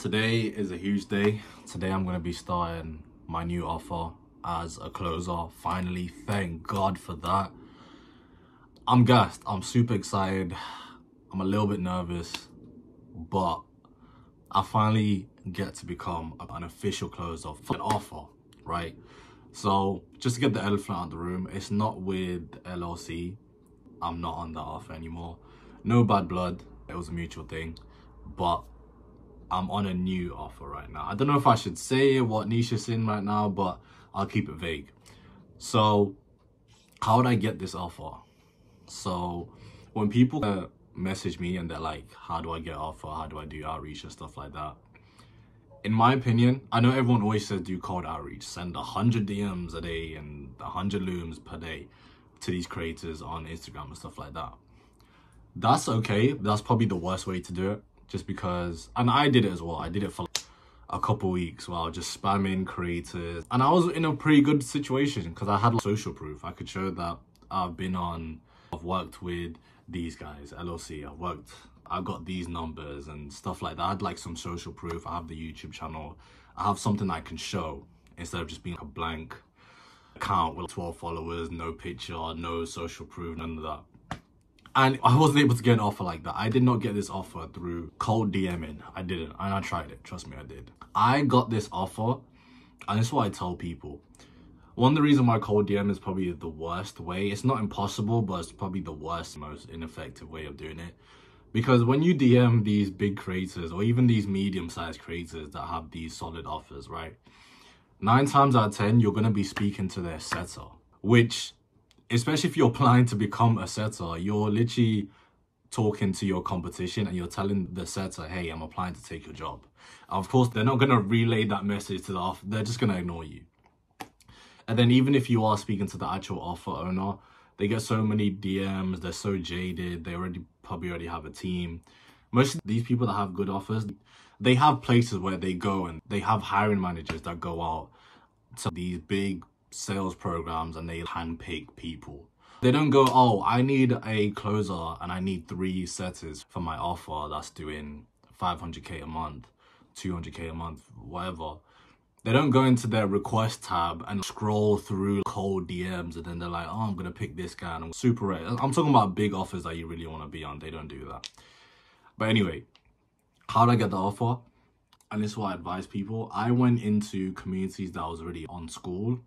Today is a huge day. Today I'm going to be starting my new offer as a closer. Finally, thank God for that. I'm gassed. I'm super excited. I'm a little bit nervous, but I finally get to become an official closer for an offer, right? So just to get the elephant out of the room, it's not with LLC. I'm not on that offer anymore. No bad blood. It was a mutual thing, but I'm on a new offer right now. I don't know if I should say what niche it's in right now, but I'll keep it vague. So how would I get this offer? So when people message me and they're like, how do I get offer? How do I do outreach and stuff like that? In my opinion, I know everyone always says do cold outreach, send 100 DMs a day and 100 looms per day to these creators on Instagram and stuff like that. That's okay. That's probably the worst way to do it. Just because, and I did it as well. I did it for a couple weeks while just spamming creators. And I was in a pretty good situation because I had social proof. I could show that I've worked with these guys, LLC. I got these numbers and stuff like that. I had like some social proof. I have the YouTube channel. I have something I can show instead of just being a blank account with 12 followers, no picture, no social proof, none of that. And I wasn't able to get an offer like that. I did not get this offer through cold DMing. I didn't. And I tried it. Trust me, I did. I got this offer, and this is what I tell people. One of the reasons why cold DM is probably the worst way. It's not impossible, but it's probably the worst, most ineffective way of doing it. Because when you DM these big creators, or even these medium-sized creators that have these solid offers, right? 9 times out of 10, you're going to be speaking to their setter, which, especially if you're applying to become a setter, you're literally talking to your competition and you're telling the setter, hey, I'm applying to take your job. Of course, they're not going to relay that message to the offer. They're just going to ignore you. And then even if you are speaking to the actual offer owner, they get so many DMs. They're so jaded. They probably already have a team. Most of these people that have good offers, they have places where they go and they have hiring managers that go out to these big sales programs and they handpick people. They don't go, oh, I need a closer and I need 3 setters for my offer that's doing 500k a month, 200k a month, whatever. They don't go into their request tab and scroll through cold DMs and then they're like, oh, I'm gonna pick this guy and I'm super rare. I'm talking about big offers that you really want to be on. They don't do that. But anyway, how did I get the offer? And this is what I advise people. I went into communities that I was already on school,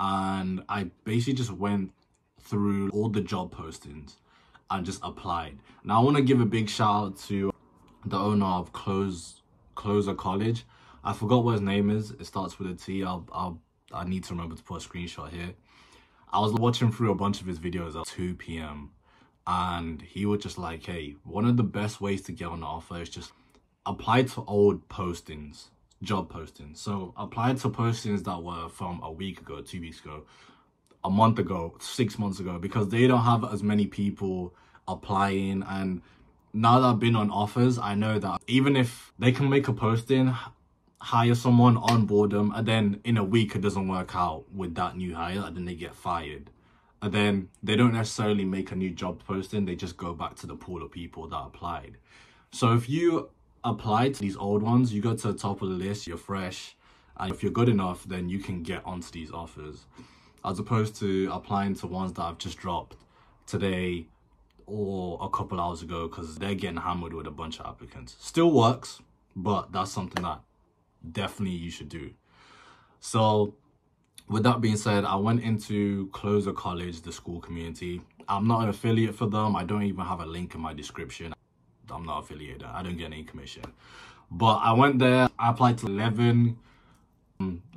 and I basically just went through all the job postings and just applied. Now I want to give a big shout out to the owner of Closer College. I forgot what his name is. It starts with a T. I need to remember to put a screenshot here. I was watching through a bunch of his videos at 2 p.m. and he was just like, hey, one of the best ways to get on the offer is just apply to old postings, job postings. So apply to postings that were from a week ago, 2 weeks ago, a month ago, 6 months ago, because they don't have as many people applying. And now that I've been on offers, I know that even if they can make a posting, hire someone, onboard them, and then in a week it doesn't work out with that new hire, and then they get fired. And then they don't necessarily make a new job posting, they just go back to the pool of people that applied. So if you apply to these old ones, you go to the top of the list, you're fresh, and if you're good enough, then you can get onto these offers, as opposed to applying to ones that I've just dropped today or a couple hours ago, because they're getting hammered with a bunch of applicants. Still works, but that's something that definitely you should do. So with that being said, I went into Closer College, the school community. I'm not an affiliate for them. I don't even have a link in my description. I'm not affiliated. I don't get any commission. But I went there. I applied to 11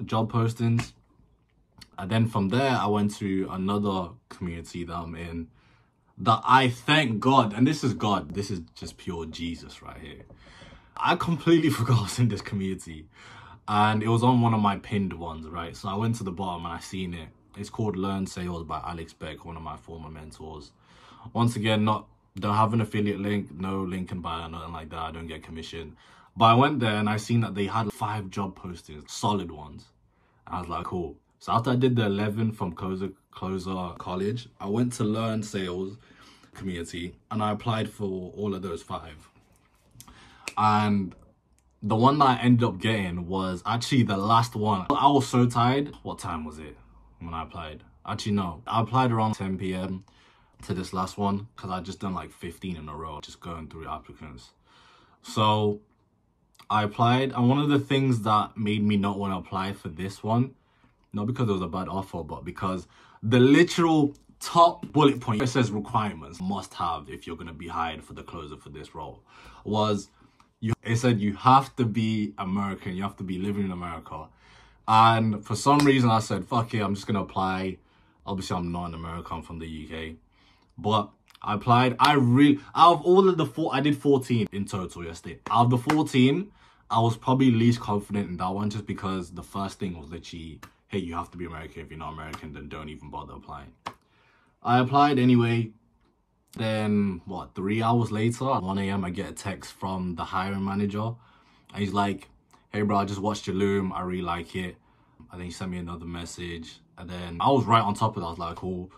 job postings. And then from there, I went to another community that I'm in, that I thank God, and this is God. This is just pure Jesus right here. I completely forgot I was in this community. And it was on one of my pinned ones, right? So I went to the bottom and I seen it. It's called Learn Sales by Alex Beck, one of my former mentors. Once again, don't have an affiliate link, no link in bio, nothing like that. I don't get commission. But I went there and I seen that they had 5 job postings, solid ones. I was like, cool. So after I did the 11 from Closer College, I went to Learn Sales community and I applied for all of those 5. And the one that I ended up getting was actually the last one. I was so tired. What time was it when I applied? Actually, no. I applied around 10 p.m. to this last one because I just done like 15 in a row, just going through applicants. So I applied, and one of the things that made me not want to apply for this one, not because it was a bad offer, but because the literal top bullet point, it says requirements, must have if you're going to be hired for the closer for this role, was it said you have to be American, you have to be living in America. And for some reason I said, fuck it, I'm just going to apply. Obviously I'm not an American, I'm from the UK. But I applied. Out of all of the I did 14 in total yesterday. Out of the 14, I was probably least confident in that one, just because the first thing was literally, hey, you have to be American. If you're not American, then don't even bother applying. I applied anyway. Then, 3 hours later, at 1 a.m, I get a text from the hiring manager. And he's like, hey, bro, I just watched your Loom. I really like it. And then he sent me another message. And then I was right on top of it. I was like, cool.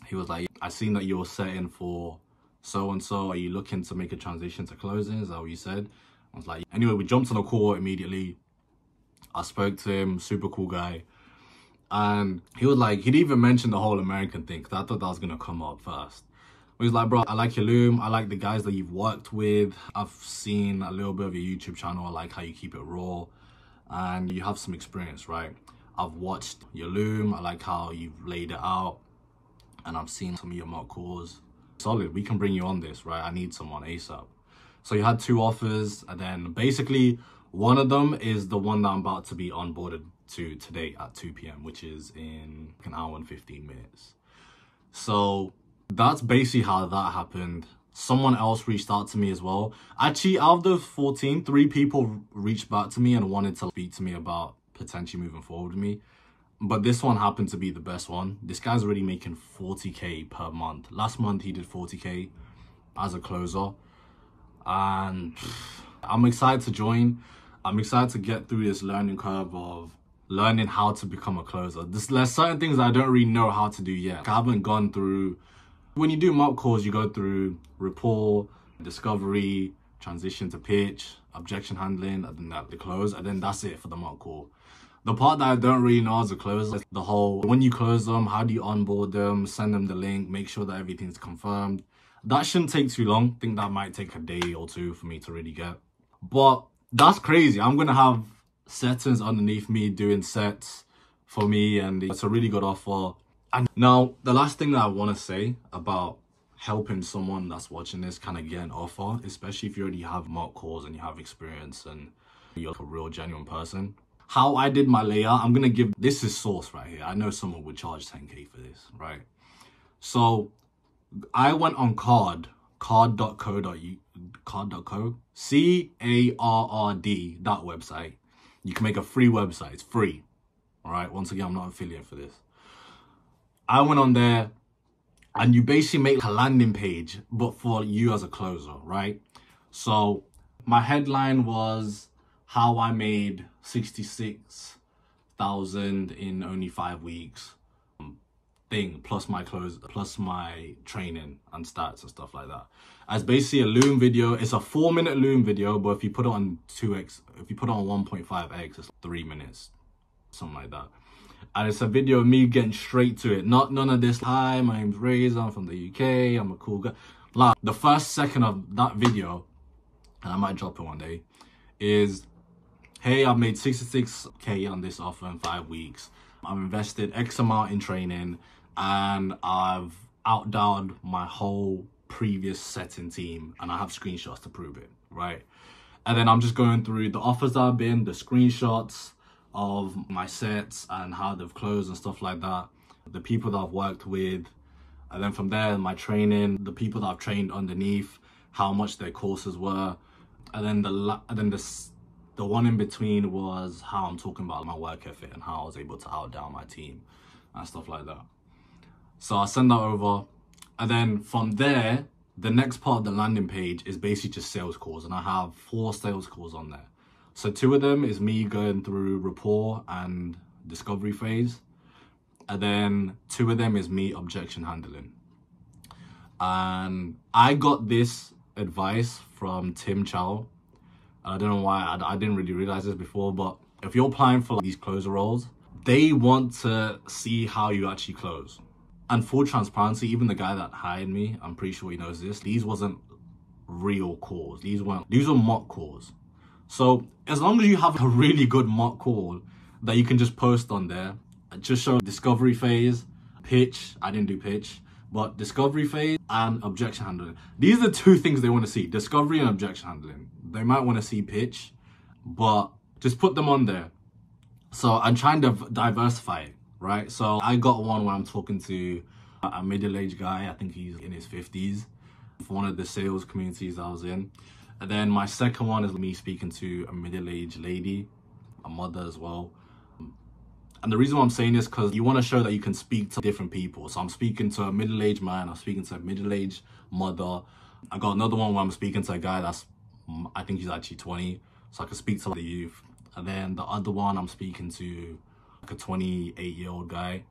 He was like, I seen that you're setting for so-and-so. Are you looking to make a transition to closing? Is that what you said? I was like, anyway, we jumped on a call immediately. I spoke to him, super cool guy. And he was like, he'd even mentioned the whole American thing, because I thought that was going to come up first. But he's like, bro, I like your Loom. I like the guys that you've worked with. I've seen a little bit of your YouTube channel. I like how you keep it raw. And you have some experience, right? I've watched your Loom. I like how you've laid it out. And I've seen some of your mock calls. Solid, we can bring you on this, right? I need someone ASAP. So you had 2 offers, and then basically one of them is the one that I'm about to be onboarded to today at 2 p.m, which is in an hour and 15 minutes. So that's basically how that happened. Someone else reached out to me as well. Actually, out of the 14, 3 people reached back to me and wanted to speak to me about potentially moving forward with me. But this one happened to be the best one. This guy's already making 40k per month. Last month he did 40k as a closer. And I'm excited to join. I'm excited to get through this learning curve of learning how to become a closer. There's certain things I don't really know how to do yet. I haven't gone through, when you do mock calls, you go through rapport, discovery, transition to pitch, objection handling, and then the close, and then that's it for the mock call. The part that I don't really know as a closer is the whole, when you close them, how do you onboard them, send them the link, make sure that everything's confirmed. That shouldn't take too long. I think that might take a day or 2 for me to really get. But that's crazy. I'm going to have settings underneath me doing sets for me, and it's a really good offer. And now, the last thing that I want to say about helping someone that's watching this kind of get an offer, especially if you already have mock calls and you have experience and you're a real genuine person. How I did my layout, I'm going to give, this is source right here. I know someone would charge 10k for this, right? So I went on card.co, C-A-R-R-D, that website. You can make a free website, it's free. All right, once again, I'm not an affiliate for this. I went on there and you basically make a landing page, but for you as a closer, right? So my headline was how I made 66,000 in only 5 weeks. Plus my clothes, plus my training and stats and stuff like that. As basically a Loom video. It's a 4-minute Loom video, but if you put it on 2x, if you put it on 1.5x, it's 3 minutes, something like that. And it's a video of me getting straight to it. None of this, hi, my name's Razor, I'm from the UK, I'm a cool guy. Like, the first second of that video, and I might drop it one day, is, hey, I've made 66k on this offer in 5 weeks. I've invested X amount in training, and I've outdone my whole previous setting team, and I have screenshots to prove it, right? And then I'm just going through the offers that I've been, the screenshots of my sets and how they've closed and stuff like that, the people that I've worked with, and then from there, my training, the people that I've trained underneath, how much their courses were, and then the one in between was how I'm talking about my work ethic and how I was able to outdown my team and stuff like that. So I send that over, and then from there, the next part of the landing page is basically just sales calls, and I have 4 sales calls on there. So 2 of them is me going through rapport and discovery phase, and then 2 of them is me objection handling. And I got this advice from Tim Chow. I don't know why I didn't really realize this before, but if you're applying for like, these closer roles, they want to see how you actually close. And full transparency, even the guy that hired me, I'm pretty sure he knows this, these wasn't real calls. These were mock calls. So as long as you have a really good mock call that you can just post on there, just show discovery phase, pitch, I didn't do pitch, but discovery phase and objection handling. These are the two things they want to see, discovery and objection handling. They might want to see pitch, but just put them on there. So I'm trying to diversify, right? So I got one where I'm talking to a middle-aged guy. I think he's in his 50s for one of the sales communities I was in. And then my second one is me speaking to a middle-aged lady, a mother as well. And the reason why I'm saying this because you want to show that you can speak to different people. So I'm speaking to a middle-aged man, I'm speaking to a middle-aged mother. I got another one where I'm speaking to a guy that's, I think he's actually 20. So I can speak to the youth. And then the other one, I'm speaking to like a 28-year-old guy.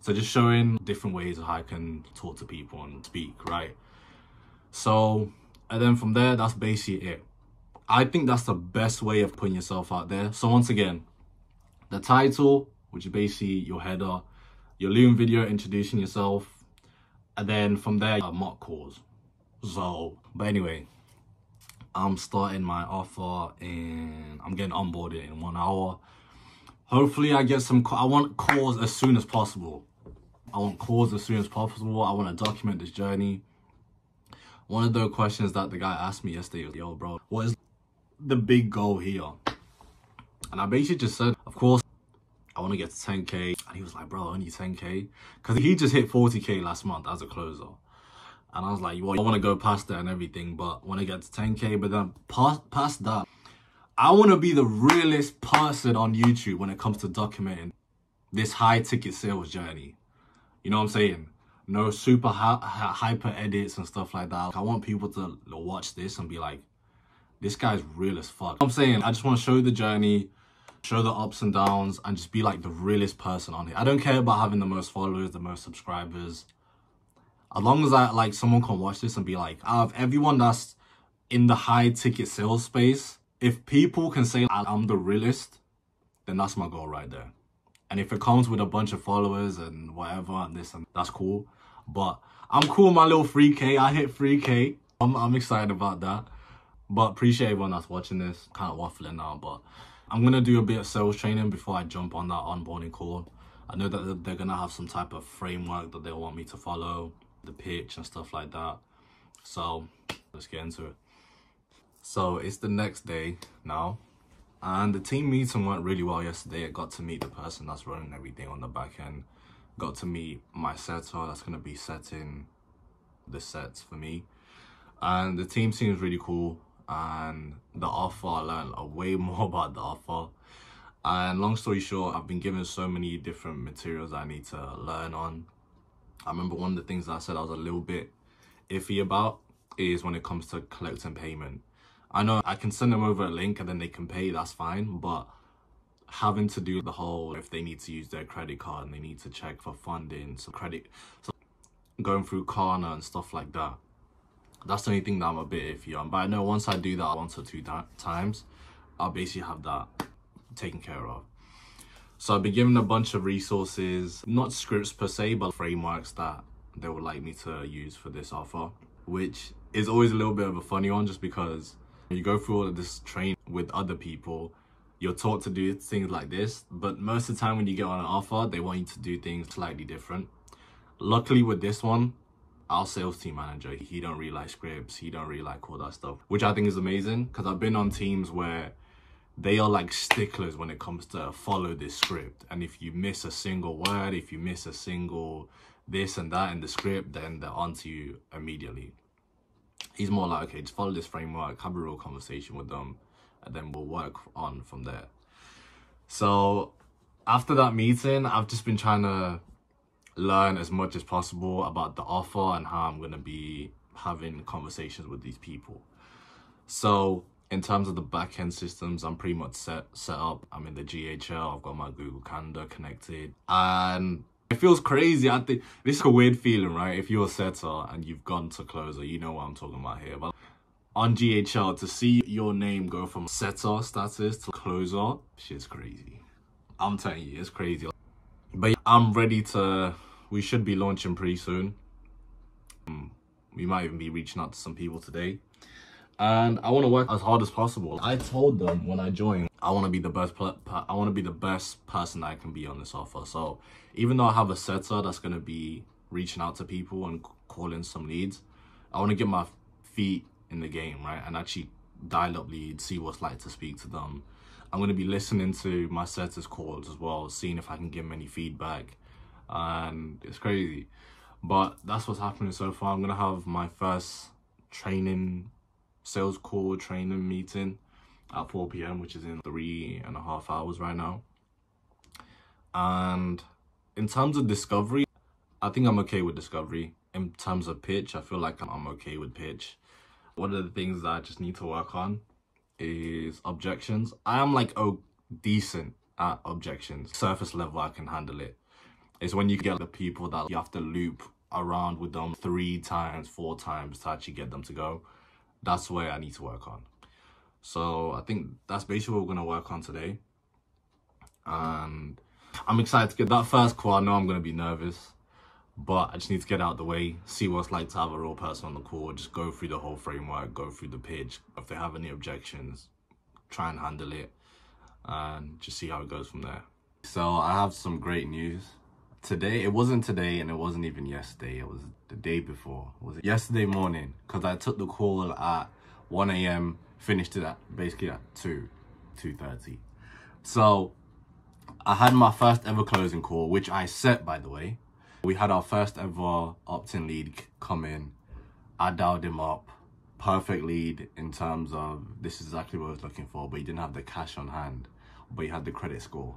So just showing different ways of how I can talk to people and speak, right? So, and then from there, that's basically it. I think that's the best way of putting yourself out there. So once again, the title, which is basically your header, your Loom video introducing yourself, and then from there, mock calls. So, but anyway, I'm starting my offer and I'm getting onboarded in 1 hour. Hopefully I get some, I want calls as soon as possible. I want calls as soon as possible. I want to document this journey. One of the questions that the guy asked me yesterday was, yo bro, what is the big goal here? And I basically just said, of course, I want to get to 10K. And he was like, bro, only 10K? Because he just hit 40K last month as a closer. And I was like, well, I want to go past that and everything, but when I get to 10K, but then past that, I want to be the realest person on YouTube when it comes to documenting this high ticket sales journey. You know what I'm saying? No super hyper edits and stuff like that. I want people to watch this and be like, this guy's real as fuck. I'm saying, I just want to show the journey, show the ups and downs, and just be like the realest person on here. I don't care about having the most followers, the most subscribers. As long as someone can watch this and be like, out of everyone that's in the high ticket sales space, if people can say I'm the realest, then that's my goal right there. And if it comes with a bunch of followers and whatever and this and that's cool. But I'm cool with my little 3K. I hit 3K. I'm excited about that. But appreciate everyone that's watching this. Kind of waffling now, but I'm going to do a bit of sales training before I jump on that onboarding call. I know that they're going to have some type of framework that they want me to follow, the pitch and stuff like that. So let's get into it. So it's the next day now, and the team meeting went really well yesterday. I got to meet the person that's running everything on the back end. Got to meet my setter that's going to be setting the sets for me. And the team seems really cool. And the offer, I learned way more about the offer. And long story short, I've been given so many different materials I need to learn on. I remember one of the things that I said I was a little bit iffy about is when it comes to collecting payment. I know I can send them over a link and then they can pay, that's fine. But having to do the whole, if they need to use their credit card and they need to check for funding, so going through Klarna and stuff like that. That's the only thing that I'm a bit iffy on. But I know once I do that 1 or 2 times, I'll basically have that taken care of. So I've been given a bunch of resources, not scripts per se, but frameworks that they would like me to use for this offer, which is always a little bit of a funny one just because you go through all of this training with other people, you're taught to do things like this, but most of the time when you get on an offer, they want you to do things slightly different. Luckily with this one, our sales team manager, he don't really like scripts, he don't really like all that stuff, which I think is amazing because I've been on teams where they are like sticklers when it comes to follow this script. And if you miss a single word, if you miss a single this and that in the script, then they're onto you immediately. He's more like, okay, just follow this framework, have a real conversation with them, and then we'll work on from there. So after that meeting, I've just been trying to learn as much as possible about the offer and how I'm going to be having conversations with these people. So in terms of the back-end systems, I'm pretty much set up. I'm in the GHL, I've got my Google Calendar connected, and it feels crazy. I think this is a weird feeling, right? If you're a setter and you've gone to closer, you know what I'm talking about here. But on GHL, to see your name go from setter status to closer, shit's crazy. I'm telling you, it's crazy. But yeah, I'm ready to, we should be launching pretty soon. We might even be reaching out to some people today. And I want to work as hard as possible. I told them when I joined, I want to be the best person I can be on this offer. So even though I have a setter that's going to be reaching out to people and calling some leads, I want to get my feet in the game, right? And actually dial up leads, see what's like to speak to them. I'm going to be listening to my setter's calls as well, seeing if I can give them any feedback. And it's crazy. But that's what's happening so far. I'm going to have my first sales call training meeting at 4 p.m, which is in 3.5 hours right now. And in terms of discovery, I think I'm okay with discovery. In terms of pitch, I feel like I'm okay with pitch. One of the things that I just need to work on is objections. I am like decent at objections. Surface level, I can handle it. It's when you get the people that you have to loop around with them 3 times, 4 times to actually get them to go. That's where I need to work on. So I think that's basically what we're going to work on today. And I'm excited to get that first call. I know I'm going to be nervous, but I just need to get out of the way, see what it's like to have a real person on the call, just go through the whole framework, go through the pitch. If they have any objections, try and handle it, and just see how it goes from there. So I have some great news. Today, it wasn't today and it wasn't even yesterday, it was the day before. It was yesterday morning, because I took the call at 1 a.m, finished it at basically at 2:30. So I had my first ever closing call, which I set, by the way. We had our first ever opt-in lead come in. I dialed him up. Perfect lead in terms of this is exactly what I was looking for, but he didn't have the cash on hand, but he had the credit score.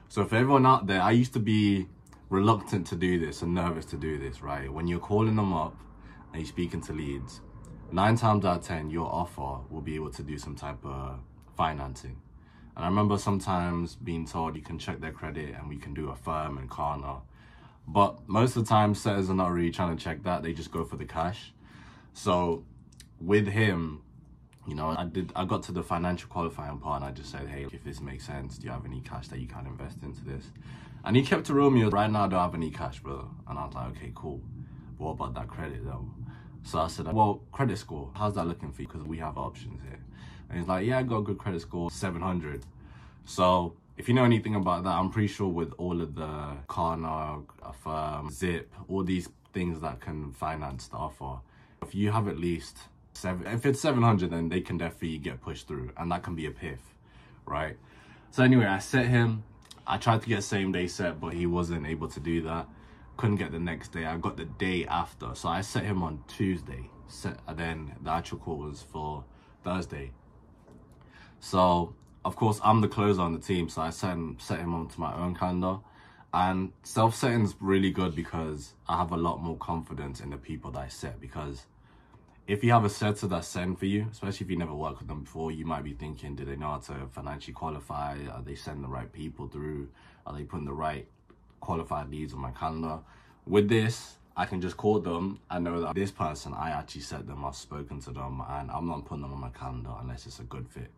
So for everyone out there, I used to be reluctant to do this and nervous to do this, right? When you're calling them up and you're speaking to leads, 9 times out of 10, your offer will be able to do some type of financing. And I remember sometimes being told you can check their credit and we can do a firm and Klarna. But most of the time, setters are not really trying to check that. They just go for the cash. So with him, you know, I got to the financial qualifying part and I just said, hey, if this makes sense, do you have any cash that you can invest into this? And he kept to Romeo, right now I don't have any cash, bro. And I was like, okay, cool. But what about that credit though? So I said, well, credit score, how's that looking for you? Because we have options here. And he's like, yeah, I got a good credit score, 700. So if you know anything about that, I'm pretty sure with all of the Klarna, Affirm, Zip, all these things that can finance the offer, if you have at least if it's 700, then they can definitely get pushed through, and that can be a PIF, right? So anyway, I set him. I tried to get same day set, but he wasn't able to do that. Couldn't get the next day. I got the day after, so I set him on Tuesday. And then the actual call was for Thursday. So of course I'm the closer on the team, so I set him onto my own calendar. And self-setting is really good because I have a lot more confidence in the people that I set, because if you have a setter that's sent for you, especially if you never worked with them before, you might be thinking, do they know how to financially qualify? Are they sending the right people through? Are they putting the right qualified leads on my calendar? With this, I can just call them. I know that this person, I actually set them, I've spoken to them, and I'm not putting them on my calendar unless it's a good fit.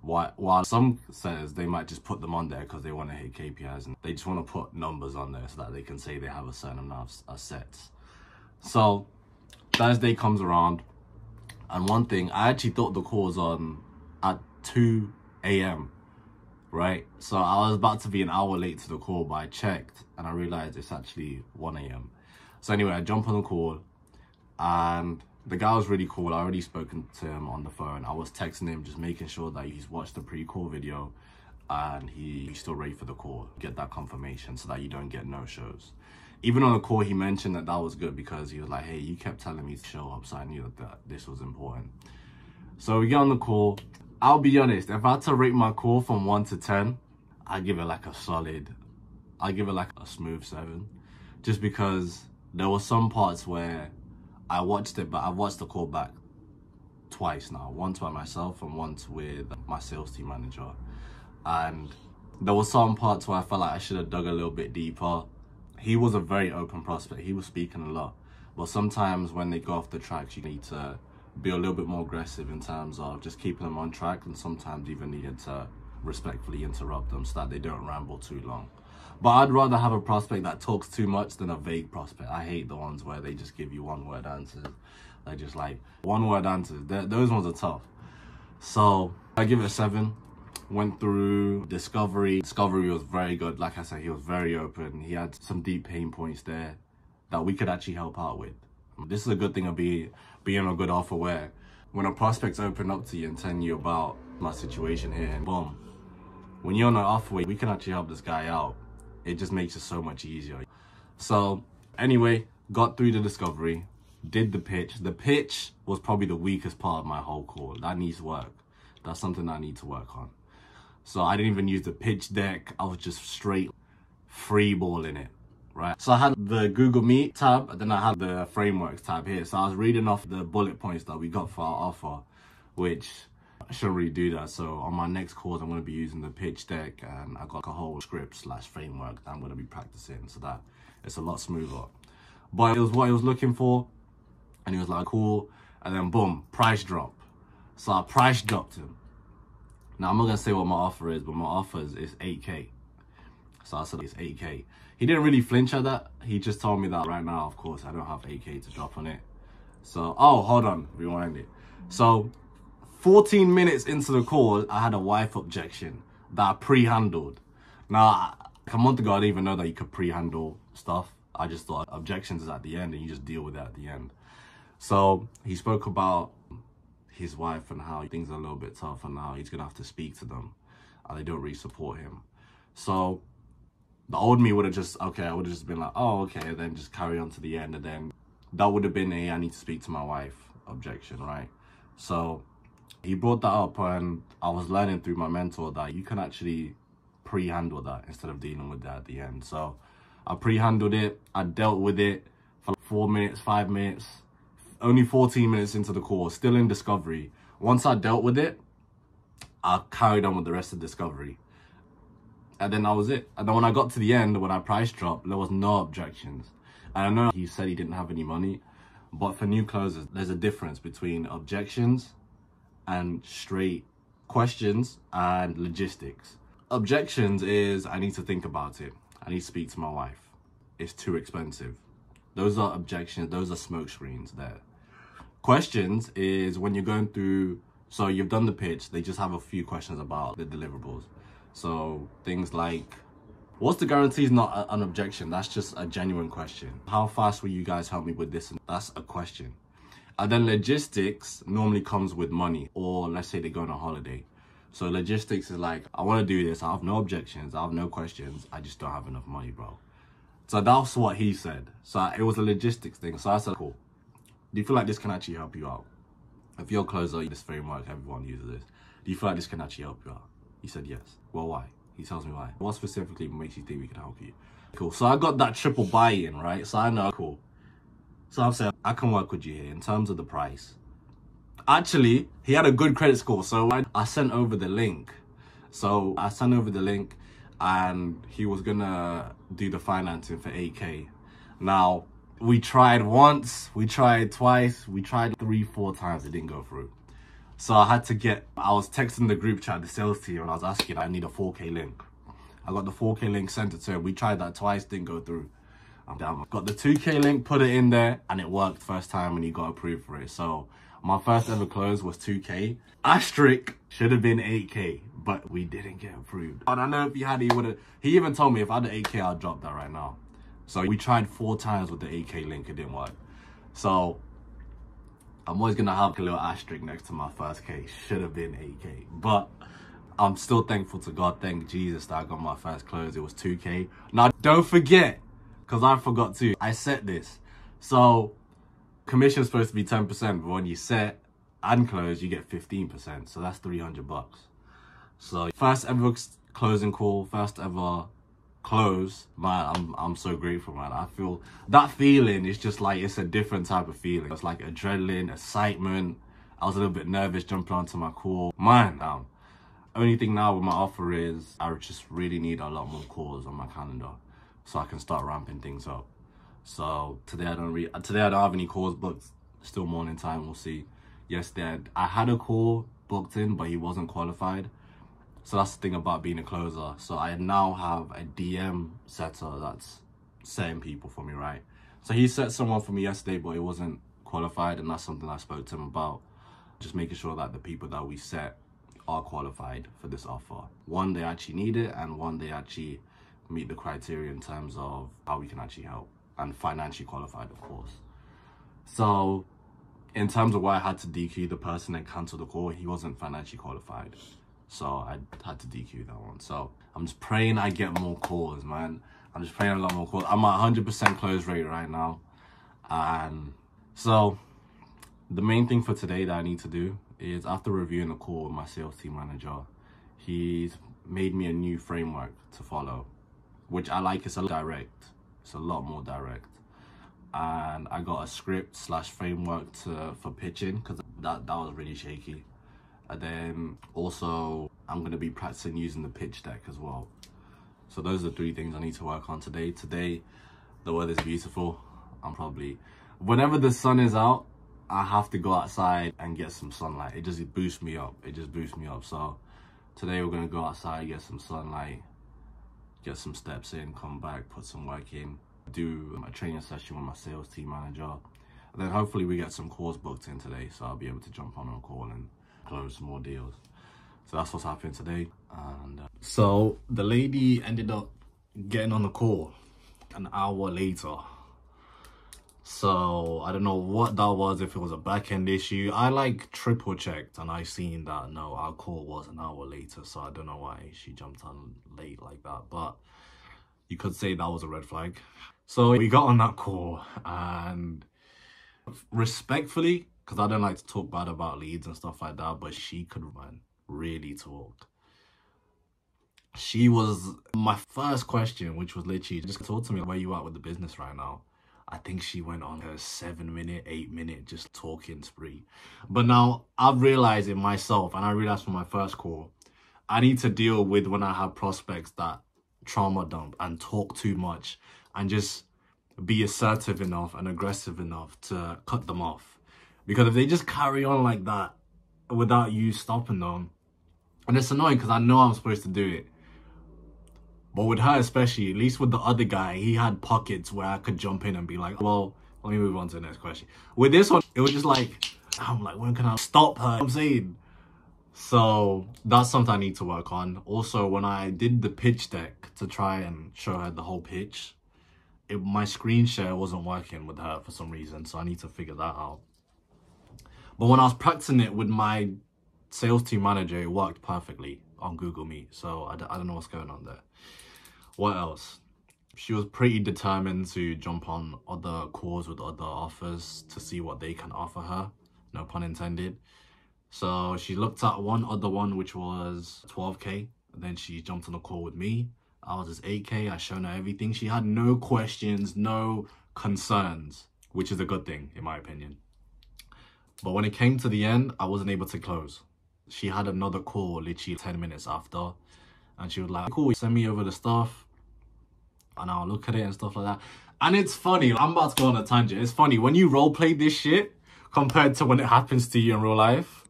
While some setters, they might just put them on there because they want to hit KPIs and they just want to put numbers on there so that they can say they have a certain amount of sets. So Thursday comes around, and one thing, I actually thought the call was on at 2 a.m, right? So I was about to be an hour late to the call, but I checked and I realized it's actually 1 a.m. So anyway, I jump on the call, and the guy was really cool. I already spoken to him on the phone. I was texting him, just making sure that he's watched the pre-call video and he's still ready for the call. Get that confirmation so that you don't get no-shows. Even on the call, he mentioned that was good because he was like, hey, you kept telling me to show up, so I knew that this was important. So we get on the call. I'll be honest, if I had to rate my call from 1 to 10, I'd give it like a smooth 7. Just because there were some parts where I watched it, but I watched the call back twice now. Once by myself and once with my sales team manager. And there were some parts where I felt like I should have dug a little bit deeper. He was a very open prospect. He was speaking a lot. But sometimes when they go off the tracks, you need to be a little bit more aggressive in terms of just keeping them on track, and sometimes even needed to respectfully interrupt them so that they don't ramble too long. But I'd rather have a prospect that talks too much than a vague prospect. I hate the ones where they just give you one-word answers. They're just like one-word answers. Those ones are tough. So I give it a 7. Went through Discovery. Discovery was very good. Like I said, he was very open. He had some deep pain points there that we could actually help out with. This is a good thing of being a good offer, where when a prospect's open up to you and telling you about my situation here, and boom, when you're on an offer where we can actually help this guy out, it just makes it so much easier. So anyway, got through the Discovery, did the pitch. The pitch was probably the weakest part of my whole call. That needs work. That's something I need to work on. So I didn't even use the pitch deck. I was just straight free balling it, right? So I had the Google Meet tab, and then I had the frameworks tab here. So I was reading off the bullet points that we got for our offer, which I shouldn't really do that. So on my next calls, I'm going to be using the pitch deck, and I got a whole script / framework that I'm going to be practicing so that it's a lot smoother. But it was what he was looking for, and he was like, cool. And then boom, price drop. So I price dropped him. Now I'm not going to say what my offer is, but my offer is 8K. So I said it's 8K. He didn't really flinch at that. He just told me that right now, of course, I don't have 8K to drop on it. So, oh, hold on, rewind it. So 14 minutes into the call, I had a wife objection that I pre-handled. Now, a month ago, I didn't even know that you could pre-handle stuff. I just thought objections is at the end and you just deal with that at the end. So he spoke about his wife and how things are a little bit tough and how he's going to have to speak to them and they don't really support him. So the old me would have just, okay, I would have just been like, oh, okay, and then just carry on to the end. And then that would have been a, I need to speak to my wife objection, right? So he brought that up, and I was learning through my mentor that you can actually pre-handle that instead of dealing with that at the end. So I pre-handled it. I dealt with it for 4 minutes, 5 minutes, only 14 minutes into the call, still in Discovery. Once I dealt with it, I carried on with the rest of Discovery. And then that was it. And then when I got to the end, when I price dropped, there was no objections. And I know he said he didn't have any money, but for new closers, there's a difference between objections and straight questions and logistics. Objections is, I need to think about it. I need to speak to my wife. It's too expensive. Those are objections. Those are smoke screens there. Questions is when you're going through, so you've done the pitch, they just have a few questions about the deliverables. So things like, what's the guarantee is not an objection. That's just a genuine question. How fast will you guys help me with this? And that's a question. And then logistics normally comes with money, or let's say they go on a holiday. So logistics is like, I want to do this. I have no objections. I have no questions. I just don't have enough money, bro. So that's what he said. So it was a logistics thing. So I said, cool. Do you feel like this can actually help you out? If you're a closer, this framework, everyone uses this. Do you feel like this can actually help you out? He said, yes. Well, why? He tells me why. What specifically makes you think we can help you? Cool. So I got that triple buy-in, right? So I know, cool. So I've said, I can work with you here in terms of the price. Actually, he had a good credit score. So I sent over the link. So I sent over the link and he was gonna do the financing for 8K. Now, we tried once, we tried twice, we tried 3-4 times, it didn't go through. So I was texting the group chat, the sales team, and I was asking, I need a 4K link. I got the 4K link, sent it to him. We tried that twice, didn't go through. I'm down. Got the 2K link, put it in there, and it worked first time, and he got approved for it. So my first ever close was 2K. Asterisk should have been 8K, but we didn't get approved. And I know if he had, he would have. He even told me if I had an 8K, I'd drop that right now. So we tried 4 times with the 8K link, it didn't work. So I'm always gonna have a little asterisk next to my first K. Should have been 8K, but I'm still thankful to God. Thank Jesus that I got my first close. It was 2K. Now don't forget, because I forgot to, I set this. So commission's supposed to be 10%, but when you set and close, you get 15%. So that's $300. So first ever closing call, first ever close, man, I'm so grateful, man. I feel that feeling is just like, it's a different type of feeling. It's like adrenaline, excitement. I was a little bit nervous jumping onto my call, man. Only thing now with my offer is I just really need a lot more calls on my calendar so I can start ramping things up. So today I don't have any calls booked. Still morning time, we'll see. yesterday. I had a call booked in, but he wasn't qualified. So that's the thing about being a closer. So I now have a DM setter that's setting people for me, right? So he set someone for me yesterday, but he wasn't qualified, and that's something I spoke to him about. Just making sure that the people that we set are qualified for this offer. One, they actually need it, and one, they actually meet the criteria in terms of how we can actually help, and financially qualified, of course. So in terms of why I had to DQ the person and cancel the call, he wasn't financially qualified. So I had to DQ that one. So I'm just praying I get more calls, man. I'm just praying a lot more calls. I'm at 100% close rate right now. And so the main thing for today that I need to do is, after reviewing the call with my sales team manager, he's made me a new framework to follow, which I like. It's a lot direct. It's a lot more direct. And I got a script / framework for pitching, because that was really shaky. And then also I'm going to be practicing using the pitch deck as well. So those are the 3 things I need to work on today. Today, the weather's beautiful. Whenever the sun is out, I have to go outside and get some sunlight. It just boosts me up. So today we're going to go outside, get some sunlight, get some steps in, come back, put some work in, do a training session with my sales team manager. And then hopefully we get some calls booked in today, so I'll be able to jump on a call and close some more deals. So that's what's happening today. And so the lady ended up getting on the call an hour later. So I don't know what that was, if it was a back-end issue. I like triple checked, and I seen that no, our call was an hour later. So I don't know why she jumped on late like that, but you could say that was a red flag. So we got on that call, and respectfully, because I don't like to talk bad about leads and stuff like that, but she could, man, really talk. She was, my first question, which was literally, just talk to me, where you at with the business right now? I think she went on her 7-minute, 8-minute just talking spree. But now I've realized it myself, and I realized from my first call, I need to deal with when I have prospects that trauma dump and talk too much, and just be assertive enough and aggressive enough to cut them off. Because if they just carry on like that without you stopping them, and it's annoying because I know I'm supposed to do it, but with her especially, at least with the other guy, he had pockets where I could jump in and be like, well, let me move on to the next question. With this one, it was just like, I'm like, when can I stop her? I'm saying. So that's something I need to work on. Also, when I did the pitch deck to try and show her the whole pitch, my screen share wasn't working with her for some reason. So I need to figure that out. But when I was practicing it with my sales team manager, it worked perfectly on Google Meet. So I don't know what's going on there. What else? She was pretty determined to jump on other calls with other offers to see what they can offer her. No pun intended. So she looked at one other one, which was 12K. And then she jumped on a call with me. I was just 8K. I shown her everything. She had no questions, no concerns, which is a good thing, in my opinion. But when it came to the end, I wasn't able to close. She had another call literally 10 minutes after. And she was like, cool, send me over the stuff. And I'll look at it and stuff like that. And it's funny. I'm about to go on a tangent. It's funny. When you roleplay this shit compared to when it happens to you in real life.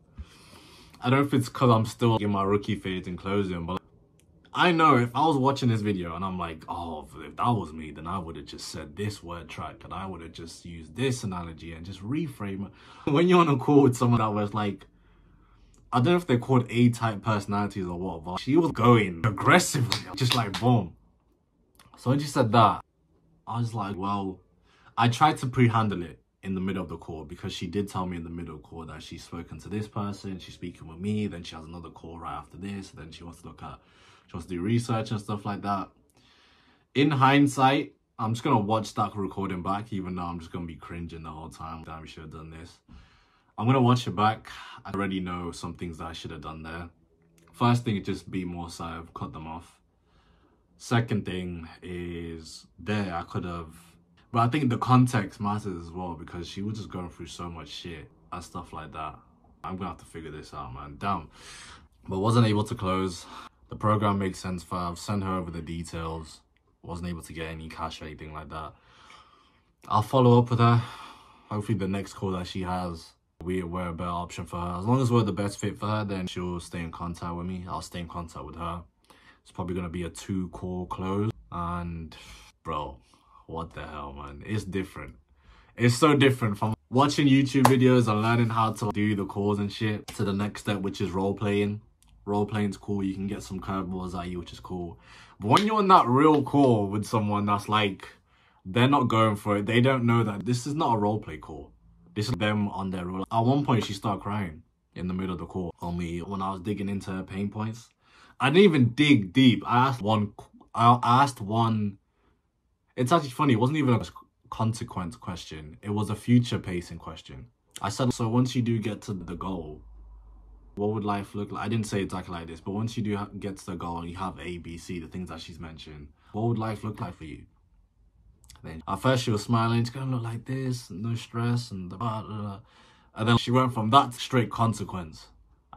I don't know if it's because I'm still in my rookie phase in closing. But I know if I was watching this video and I'm like, oh, if that was me, then I would have just said this word track. And I would have just used this analogy and just reframe it. When you're on a call with someone that was like, I don't know if they're called A-type personalities or what, but she was going aggressively, just like boom. So when she said that, I was like, well, I tried to pre-handle it in the middle of the call, because she did tell me in the middle of the call that she's spoken to this person, she's speaking with me, then she has another call right after this, then she wants to do research and stuff like that. In hindsight, I'm just going to watch that recording back, even though I'm just going to be cringing the whole time. Damn, we should have done this. I'm going to watch it back. I already know some things that I should have done there. First thing is just be more assertive, cut them off. Second thing is there I could have, but I think the context matters as well, because she was just going through so much shit and stuff like that. I'm gonna have to figure this out, man. Damn. But wasn't able to close. The program makes sense for her. I've sent her over the details. Wasn't able to get any cash or anything like that. I'll follow up with her. Hopefully the next call that she has, we're a better option for her. As long as we're the best fit for her, then she'll stay in contact with me. I'll stay in contact with her. It's probably gonna be a 2-call close. And bro, what the hell, man? It's different. It's so different from watching YouTube videos and learning how to do the calls and shit to the next step, which is role playing. Role playing's cool. You can get some curveballs at you, which is cool. But when you're on that real call with someone that's like, they're not going for it. They don't know that this is not a role play call. This is them on their role. At one point, she started crying in the middle of the call on me when I was digging into her pain points. I didn't even dig deep. I asked one. It's actually funny. It wasn't even a consequence question. It was a future pacing question. I said, so once you do get to the goal, what would life look like? I didn't say exactly like this, but once you do get to the goal and you have A, B, C, the things that she's mentioned, what would life look like for you? Then at first she was smiling, it's gonna look like this, no stress, and blah, blah, blah. And then she went from that straight consequence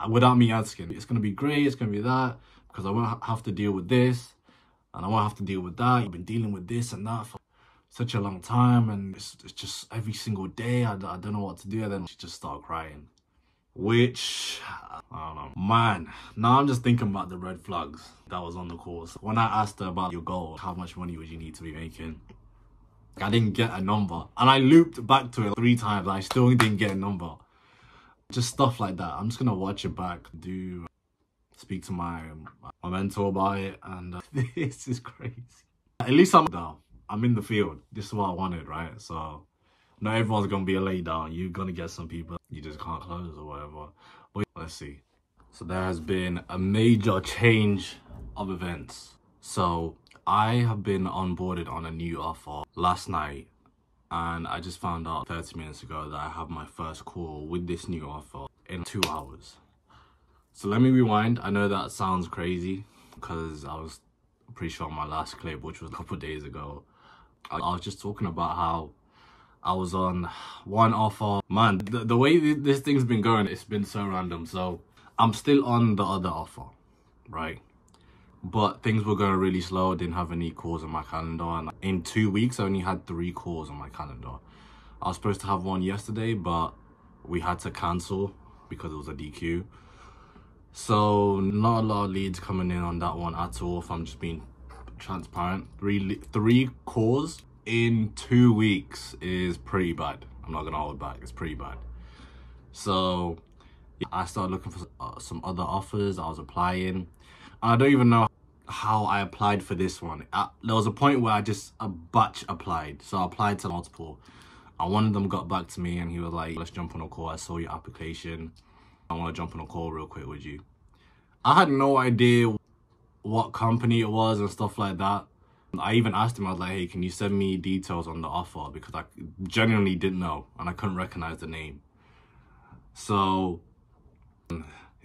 without me asking. It's gonna be great, it's gonna be that, because I won't have to deal with this, and I won't have to deal with that. You've been dealing with this and that for such a long time, and it's just every single day, I don't know what to do. And then she just started crying. Which, I don't know. Man, now I'm just thinking about the red flags that was on the course. When I asked her about your goal, how much money would you need to be making? I didn't get a number. And I looped back to it 3 times. I still didn't get a number. Just stuff like that. I'm just going to watch it back, speak to my mentor about it. And this is crazy. At least I'm in the field. This is what I wanted, right? So not everyone's going to be a lay down. You're going to get some people you just can't close or whatever. But let's see. So there has been a major change of events. So I have been onboarded on a new offer last night. And I just found out 30 minutes ago that I have my first call with this new offer in 2 hours. So let me rewind. I know that sounds crazy because I was pretty sure on my last clip, which was a couple of days ago, I was just talking about how I was on one offer. Man, the way this thing's been going, it's been so random. So I'm still on the other offer, right? But things were going really slow. Didn't have any calls on my calendar. And in 2 weeks, I only had 3 calls on my calendar. I was supposed to have one yesterday, but we had to cancel because it was a DQ. So not a lot of leads coming in on that one at all, if I'm just being transparent. 3 calls in 2 weeks is pretty bad. I'm not gonna hold back, it's pretty bad. So yeah, I started looking for some other offers. I was applying. I don't even know how I applied for this one. There was a point where I just a batch applied. So I applied to multiple. And one of them got back to me and he was like, let's jump on a call. I saw your application. I want to jump on a call real quick with you. I had no idea what company it was and stuff like that. I even asked him, I was like, hey, can you send me details on the offer? Because I genuinely didn't know and I couldn't recognize the name. So,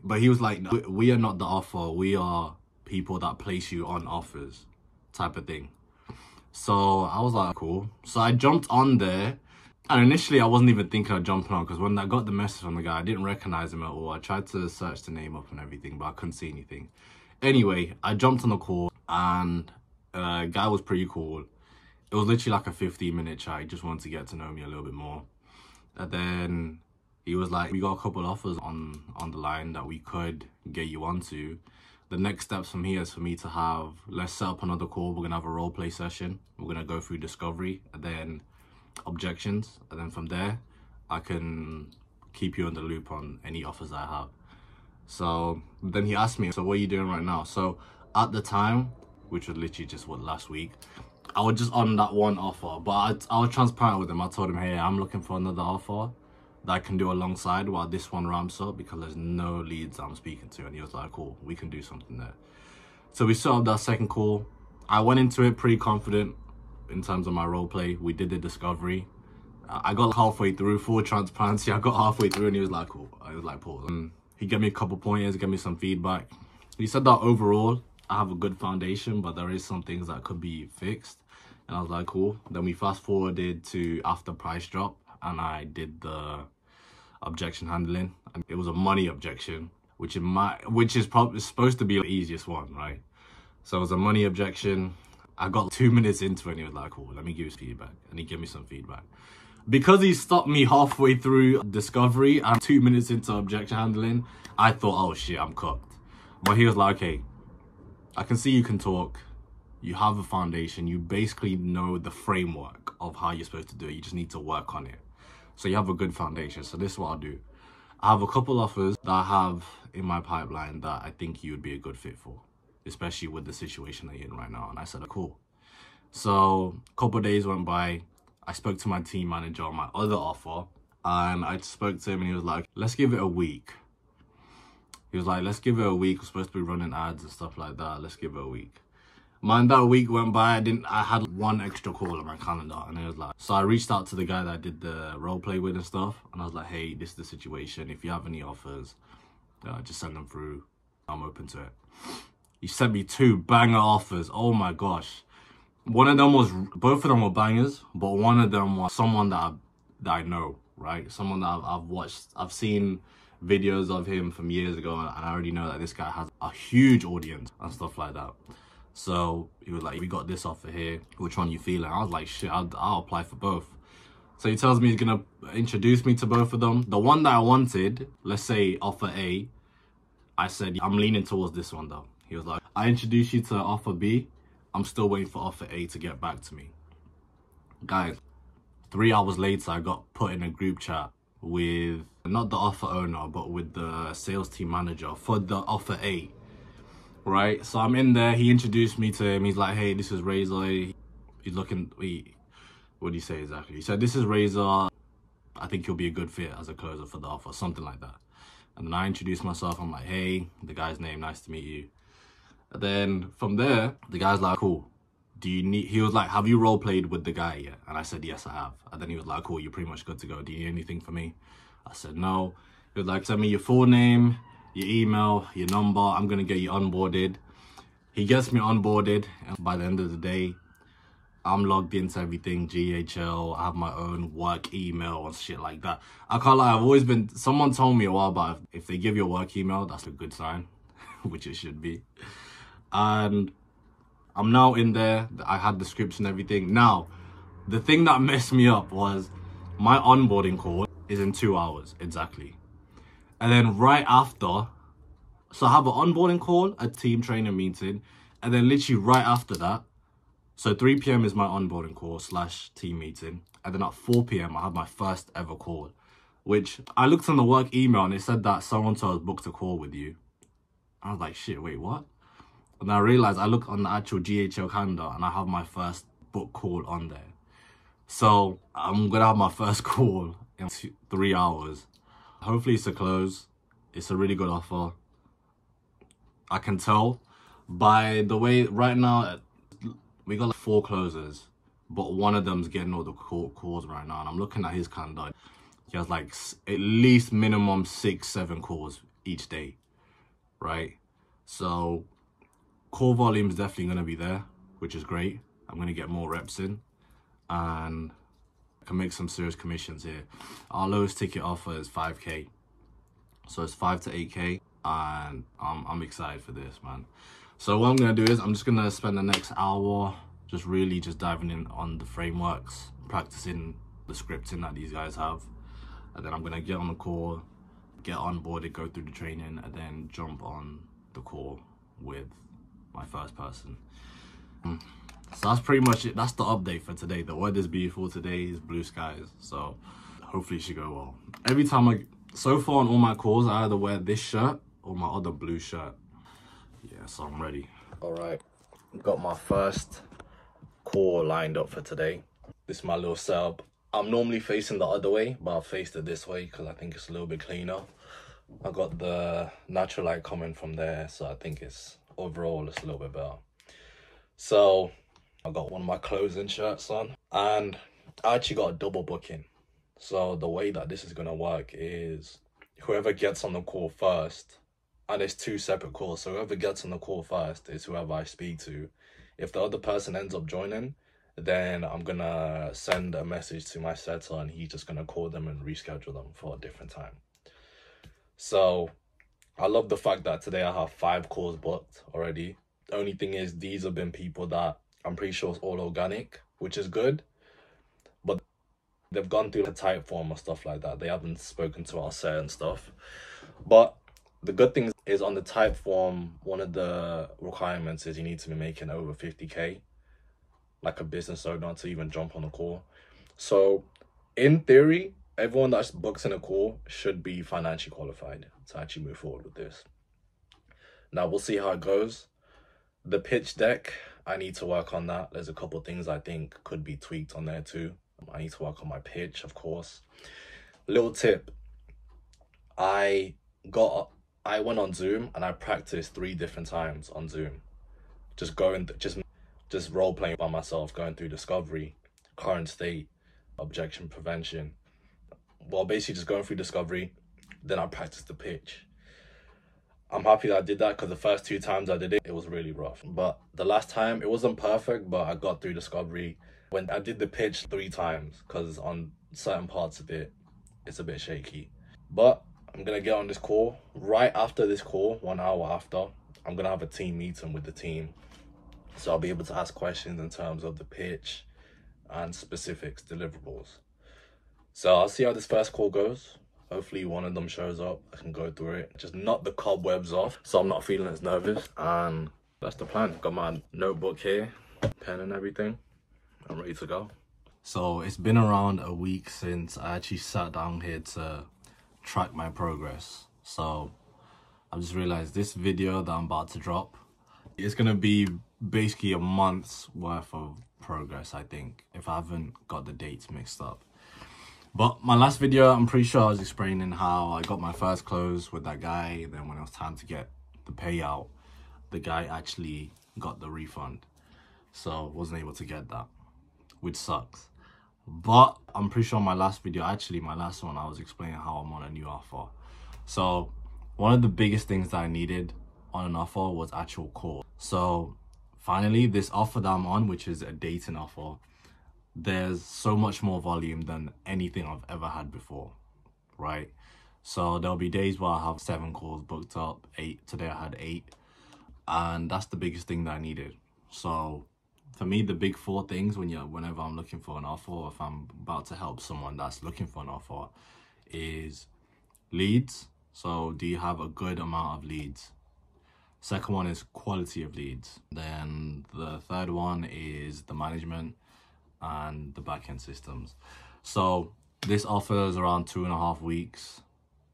but he was like, no, we are not the offer. We are people that place you on offers type of thing. So I was like, cool. So I jumped on there. And initially, I wasn't even thinking of jumping on because when I got the message from the guy, I didn't recognize him at all. I tried to search the name up and everything, but I couldn't see anything. Anyway, I jumped on the call and the guy was pretty cool. It was literally like a 15-minute chat. He just wanted to get to know me a little bit more. And then he was like, we got a couple offers on the line that we could get you onto. The next steps from here is for me to have, let's set up another call. We're going to have a role play session. We're going to go through discovery and then objections, and then from there I can keep you in the loop on any offers I have. So then he asked me, so what are you doing right now? So at the time, which was literally just last week, I was just on that one offer, but I was transparent with him. I told him, hey, I'm looking for another offer that I can do alongside while this one ramps up because there's no leads I'm speaking to. And he was like, cool, we can do something there. So we set up that second call. I went into it pretty confident in terms of my role play. We did the discovery. I got halfway through, full transparency. I got halfway through and he was like, cool. I was like, pause. And he gave me a couple pointers, gave me some feedback. He said that overall, I have a good foundation, but there is some things that could be fixed. And I was like, cool. Then we fast forwarded to after price drop and I did the objection handling. And it was a money objection, which is probably supposed to be the easiest one, right? So it was a money objection. I got 2 minutes into it and he was like, cool, let me give you feedback. And he gave me some feedback. Because he stopped me halfway through discovery and 2 minutes into objection handling, I thought, oh shit, I'm cooked. But he was like, okay, I can see you can talk. You have a foundation. You basically know the framework of how you're supposed to do it. You just need to work on it. So you have a good foundation. So this is what I'll do. I have a couple offers that I have in my pipeline that I think you would be a good fit for, especially with the situation that you're in right now. And I said, cool. So a couple of days went by. I spoke to my team manager on my other offer, and I spoke to him and he was like, let's give it a week. He was like, let's give it a week. We're supposed to be running ads and stuff like that. Let's give it a week. Man, that week went by. I had one extra call on my calendar, and it was like, so I reached out to the guy that I did the role play with and stuff, and I was like, hey, this is the situation. If you have any offers, just send them through. I'm open to it. He sent me 2 banger offers. Oh my gosh. One of them was, both of them were bangers, but one of them was someone that I know, right? Someone that I've watched, I've seen videos of him from years ago, and I already know that this guy has a huge audience and stuff like that. So he was like, we got this offer here, which one you feeling? I was like, shit, I'll apply for both. So he tells me he's gonna introduce me to both of them. The one that I wanted, let's say offer A, I said, I'm leaning towards this one though. He was like, I introduced you to offer B. I'm still waiting for offer A to get back to me. Guys, 3 hours later, I got put in a group chat with, not the offer owner, but with the sales team manager for the offer A, right? So I'm in there, he introduced me to him. He's like, hey, this is Razor. He's looking, what do you say exactly? He said, this is Razor. I think you'll be a good fit as a closer for the offer, something like that. And then I introduced myself. I'm like, hey, the guy's name, nice to meet you. And then from there, the guy's like, cool. Do you need, he was like, have you role played with the guy yet? And I said, yes, I have. And then he was like, cool, you're pretty much good to go. Do you need anything from me? I said, no. He was like, send me your full name, your email, your number. I'm going to get you onboarded. He gets me onboarded. And by the end of the day, I'm logged into everything, GHL. I have my own work email and shit like that. I can't lie, I've always been, someone told me a while back, if they give you a work email, that's a good sign, which it should be. And I'm now in there. I had the scripts and everything. Now, the thing that messed me up was my onboarding call is in 2 hours, exactly. And then right after, so I have an onboarding call, a team training meeting, and then literally right after that, so 3 p.m. is my onboarding call / team meeting. And then at 4 p.m. I have my first ever call, which I looked on the work email and it said that so-and-so has booked a call with you. I was like, shit, wait, what? And I realized I look on the actual GHL calendar and I have my first book call on there. So I'm going to have my first call in 3 hours. Hopefully it's a close. It's a really good offer. I can tell by the way right now, we got like 4 closers, but one of them's getting all the calls right now. And I'm looking at his calendar. He has like at least minimum 6-7 calls each day, right? So call volume is definitely going to be there, which is great. I'm going to get more reps in and I can make some serious commissions here. Our lowest ticket offer is 5K. So it's 5 to 8K and I'm excited for this, man. So what I'm going to do is I'm just going to spend the next hour just really just diving in on the frameworks, practicing the scripting that these guys have. And then I'm going to get on the call, get onboarded, go through the training, and then jump on the call with my first person. So that's pretty much it. That's the update for today. The weather's beautiful today. It's blue skies. So hopefully it should go well. Every time so far on all my calls, I either wear this shirt or my other blue shirt. Yeah, so I'm ready. All right, got my first call lined up for today. This is my little setup. I'm normally facing the other way, but I've faced it this way because I think it's a little bit cleaner. I got the natural light coming from there, so I think it's overall it's a little bit better. So I got one of my closing shirts on, and I actually got a double booking. So the way that this is gonna work is whoever gets on the call first, and it's 2 separate calls, so whoever gets on the call first is whoever I speak to. If the other person ends up joining, then I'm gonna send a message to my setter and he's just gonna call them and reschedule them for a different time. So I love the fact that today I have 5 calls booked already. The only thing is these have been people that I'm pretty sure is all organic, which is good. But They've gone through the type form or stuff like that. They haven't spoken to our set and stuff. But the good thing is on the type form, one of the requirements is you need to be making over 50K, like a business owner, to even jump on a call. So in theory, everyone that books in a call should be financially qualified to actually move forward with this. Now we'll see how it goes. The pitch deck, I need to work on that. There's a couple of things I think could be tweaked on there too. I need to work on my pitch, of course. Little tip, I went on Zoom and I practiced 3 different times on Zoom. Just role playing by myself, going through discovery, current state, objection prevention. Well, basically just going through discovery, then I practiced the pitch. I'm happy that I did that because the first 2 times I did it, it was really rough. But the last time, it wasn't perfect, but I got through discovery. When I did the pitch 3 times, because on certain parts of it, it's a bit shaky. But I'm going to get on this call. Right after this call, 1 hour after, I'm going to have a team meeting with the team. So I'll be able to ask questions in terms of the pitch and specifics, deliverables. So I'll see how this first call goes. Hopefully one of them shows up. I can go through it. Just knock the cobwebs off so I'm not feeling as nervous. And that's the plan. Got my notebook here, pen and everything. I'm ready to go. So it's been around a week since I actually sat down here to track my progress. So I just realized this video that I'm about to drop, it's gonna be basically a month's worth of progress, I think, if I haven't got the dates mixed up. But my last video, I'm pretty sure I was explaining how I got my first close with that guy. Then when it was time to get the payout, the guy actually got the refund. So wasn't able to get that, which sucks. But I'm pretty sure my last video, actually my last one, I was explaining how I'm on a new offer. So one of the biggest things that I needed on an offer was actual call. So finally, this offer that I'm on, which is a dating offer, there's so much more volume than anything I've ever had before, right? So there'll be days where I have 7 calls booked up, 8. Today I had 8, and that's the biggest thing that I needed. So for me, the big 4 things whenever I'm looking for an offer, or if I'm about to help someone that's looking for an offer, is leads. So do you have a good amount of leads? Second one is quality of leads. Then the third one is the management and the back-end systems. So this offer is around 2.5 weeks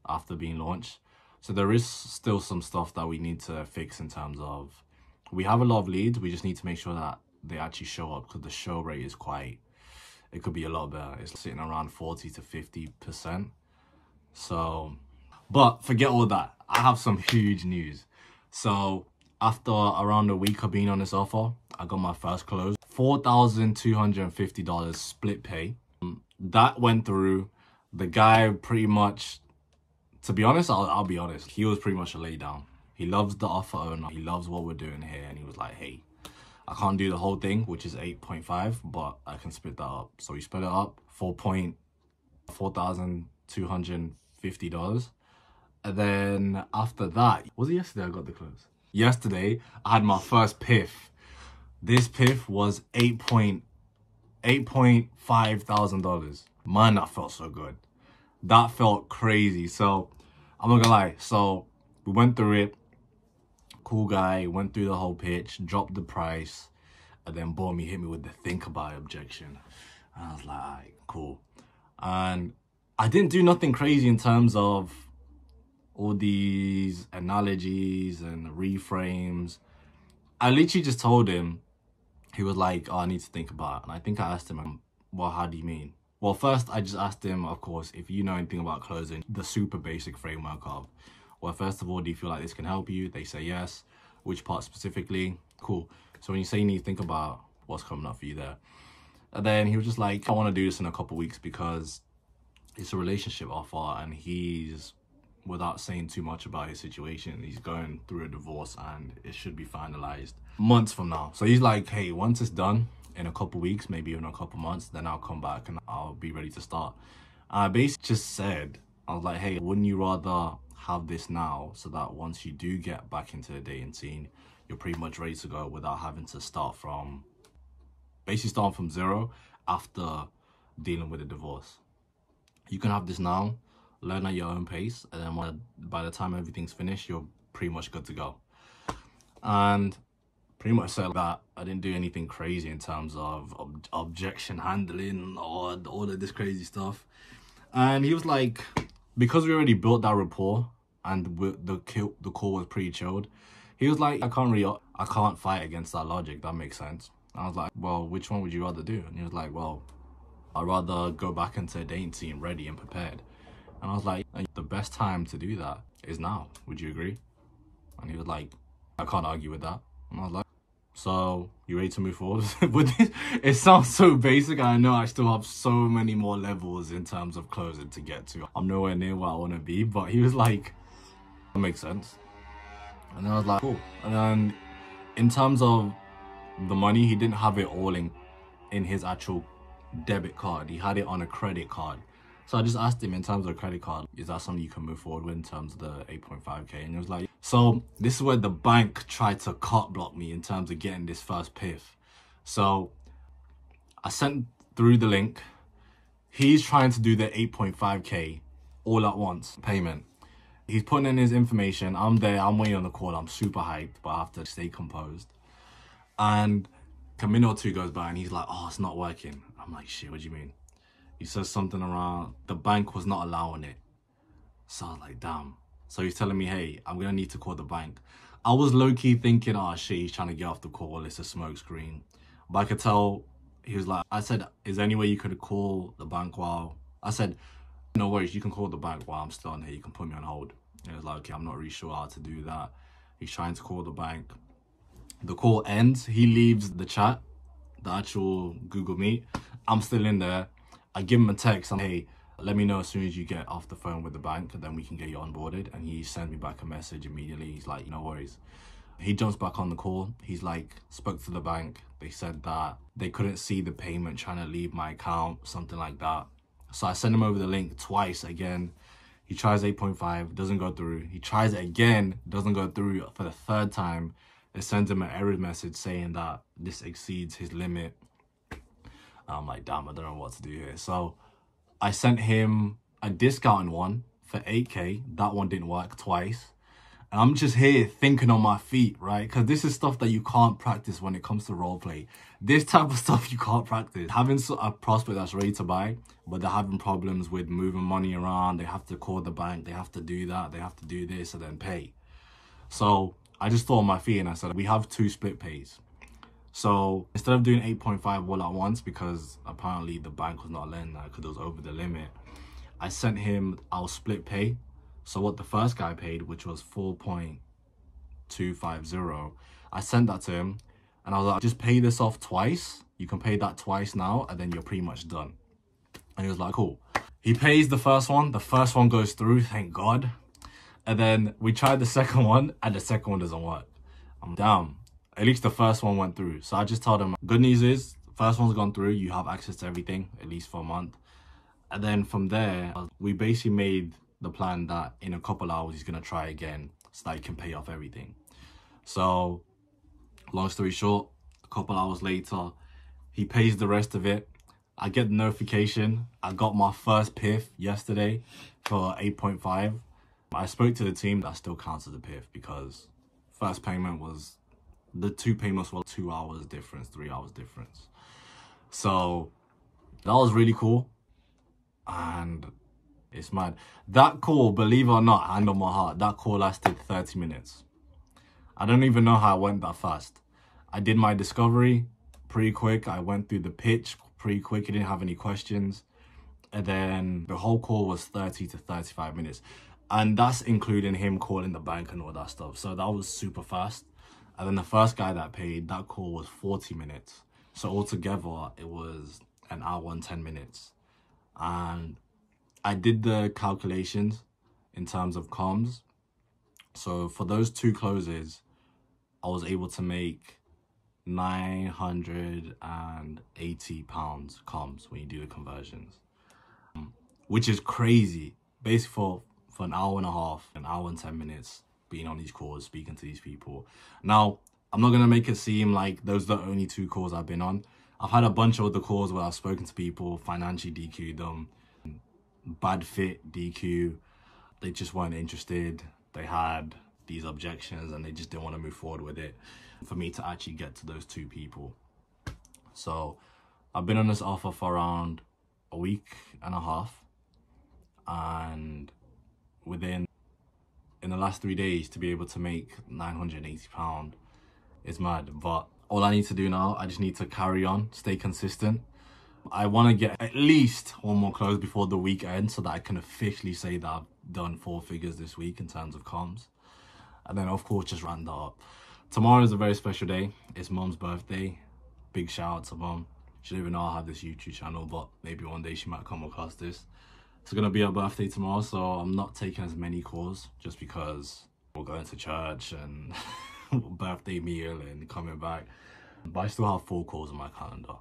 after being launched. So there is still some stuff that we need to fix in terms of, we have a lot of leads, we just need to make sure that they actually show up, because the show rate is it could be a lot better. It's sitting around 40 to 50%. So, but forget all that. I have some huge news. So after around a week of being on this offer, I got my first close. $4,250 split pay. That went through. The guy pretty much, to be honest, I'll be honest, he was pretty much a lay down. He loves the offer owner. He loves what we're doing here. And he was like, hey, I can't do the whole thing, which is 8.5, but I can split that up. So we split it up, $4,250. And then after that, was it yesterday I got the close? Yesterday, I had my first PIF. This PIF was $8.5 thousand. Man, that felt so good. That felt crazy. So I'm not gonna lie. So we went through it. Cool guy, went through the whole pitch, dropped the price, and then boom, he hit me with the think about it objection. And I was like, all right, cool. And I didn't do nothing crazy in terms of all these analogies and reframes. I literally just told him. He was like, oh, I need to think about it. And I think I asked him, well, how do you mean? Well, first, I just asked him, of course, if you know anything about closing, the super basic framework of, well, first of all, do you feel like this can help you? They say yes. Which part specifically? Cool. So when you say you need to think about what's coming up for you there. And then he was just like, I want to do this in a couple of weeks because it's a relationship offer, and he's, without saying too much about his situation, he's going through a divorce and it should be finalized months from now. So he's like, hey, once it's done in a couple weeks, maybe even a couple months, then I'll come back and I'll be ready to start. I basically just said, I was like, hey, wouldn't you rather have this now so that once you do get back into the dating scene, you're pretty much ready to go without having to start from, basically starting from zero after dealing with a divorce. You can have this now, learn at your own pace, and then by the time everything's finished, you're pretty much good to go. And pretty much said that I didn't do anything crazy in terms of objection handling or all of this crazy stuff. And he was like, because we already built that rapport and the call was pretty chilled, he was like, I can't fight against that logic. That makes sense. I was like, well, which one would you rather do? And he was like, well, I'd rather go back into a dating scene ready and prepared. And I was like, the best time to do that is now. Would you agree? And he was like, I can't argue with that. And I was like, so you ready to move forward with this? It sounds so basic. I know I still have so many more levels in terms of closing to get to. I'm nowhere near where I want to be, but he was like, that makes sense. And I was like, cool. And then in terms of the money, he didn't have it all in his actual debit card. He had it on a credit card. So I just asked him, in terms of a credit card, is that something you can move forward with in terms of the 8.5k? And he was like, so this is where the bank tried to cut block me in terms of getting this first PIF. So I sent through the link. He's trying to do the 8.5k all at once payment. He's putting in his information. I'm there, I'm waiting on the call. I'm super hyped, but I have to stay composed. And a minute or two goes by and he's like, oh, it's not working. I'm like, shit, what do you mean? He says something around the bank was not allowing it. So I was like, damn. So he's telling me, hey, I'm going to need to call the bank. I was low-key thinking, oh shit, he's trying to get off the call. It's a smoke screen. But I could tell he was like, I said, is there any way you could call the bank while... I said, no worries, you can call the bank while I'm still on here. You can put me on hold. And he was like, okay, I'm not really sure how to do that. He's trying to call the bank. The call ends. He leaves the chat, the actual Google Meet. I'm still in there. I give him a text. I'm, hey, let me know as soon as you get off the phone with the bank, and then we can get you onboarded. And he sent me back a message immediately. He's like, no worries. He jumps back on the call. He's like, spoke to the bank. They said that they couldn't see the payment trying to leave my account, something like that. So I sent him over the link twice again. He tries 8.5, doesn't go through. He tries it again, doesn't go through. For the third time, it sends him an error message saying that this exceeds his limit. I'm like, damn, I don't know what to do here. So I sent him a discounted one for 8k. That one didn't work twice. And I'm just here thinking on my feet, right? Because this is stuff that you can't practice when it comes to roleplay. This type of stuff you can't practice. Having a prospect that's ready to buy, but they're having problems with moving money around. They have to call the bank. They have to do that. They have to do this and then pay. So I just thought on my feet and I said, we have 2 split pays. So instead of doing 8.5 all at once, because apparently the bank was not letting that because it was over the limit, I sent him our split pay. So what the first guy paid, which was 4.250, I sent that to him and I was like, just pay this off twice. You can pay that twice now and then you're pretty much done. And he was like, cool. He pays the first one. The first one goes through, thank God. And then we tried the second one and the second one doesn't work. I'm down. At least the first one went through. So I just told him, good news is, first one's gone through. You have access to everything, at least for a month. And then from there, we basically made the plan that in a couple hours, he's going to try again so that he can pay off everything. So long story short, a couple hours later, he pays the rest of it. I get the notification. I got my first PIF yesterday for 8.5. I spoke to the team. That still counts as a PIF because first payment was... the 2 payments were 2 hours difference, 3 hours difference. So that was really cool. And it's mad. That call, believe it or not, hand on my heart, that call lasted 30 minutes. I don't even know how I went that fast. I did my discovery pretty quick. I went through the pitch pretty quick. He didn't have any questions. And then the whole call was 30 to 35 minutes. And that's including him calling the bank and all that stuff. So that was super fast. And then the first guy that paid, that call was 40 minutes. So altogether, it was an hour and 10 minutes. And I did the calculations in terms of comms. So for those 2 closes, I was able to make £980 comms when you do the conversions. Which is crazy. Basically for an hour and a half, an hour and 10 minutes. Being on these calls, speaking to these people. Now, I'm not going to make it seem like those are the only 2 calls I've been on. I've had a bunch of other calls where I've spoken to people, financially DQ'd them, bad fit DQ. They just weren't interested. They had these objections and they just didn't want to move forward with it. For me to actually get to those two people. So I've been on this offer for around a week and a half, and in the last 3 days to be able to make £980 is mad. But all I need to do now, I just need to carry on, stay consistent. I want to get at least one more close before the week ends so that I can officially say that I've done 4 figures this week in terms of comms. And then of course just round that up. Tomorrow is a very special day. It's Mum's birthday. Big shout out to Mum. She didn't even know I have this YouTube channel, but maybe one day she might come across this. It's gonna be her birthday tomorrow, so I'm not taking as many calls just because we're going to church and birthday meal and coming back. But I still have 4 calls on my calendar.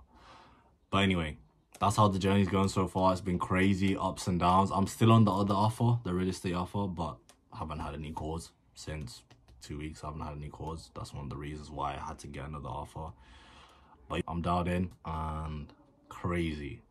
But anyway, that's how the journey's going so far. It's been crazy, ups and downs. I'm still on the other offer, the real estate offer, but I haven't had any calls since 2 weeks. I haven't had any calls. That's one of the reasons why I had to get another offer. But I'm dialed in and crazy.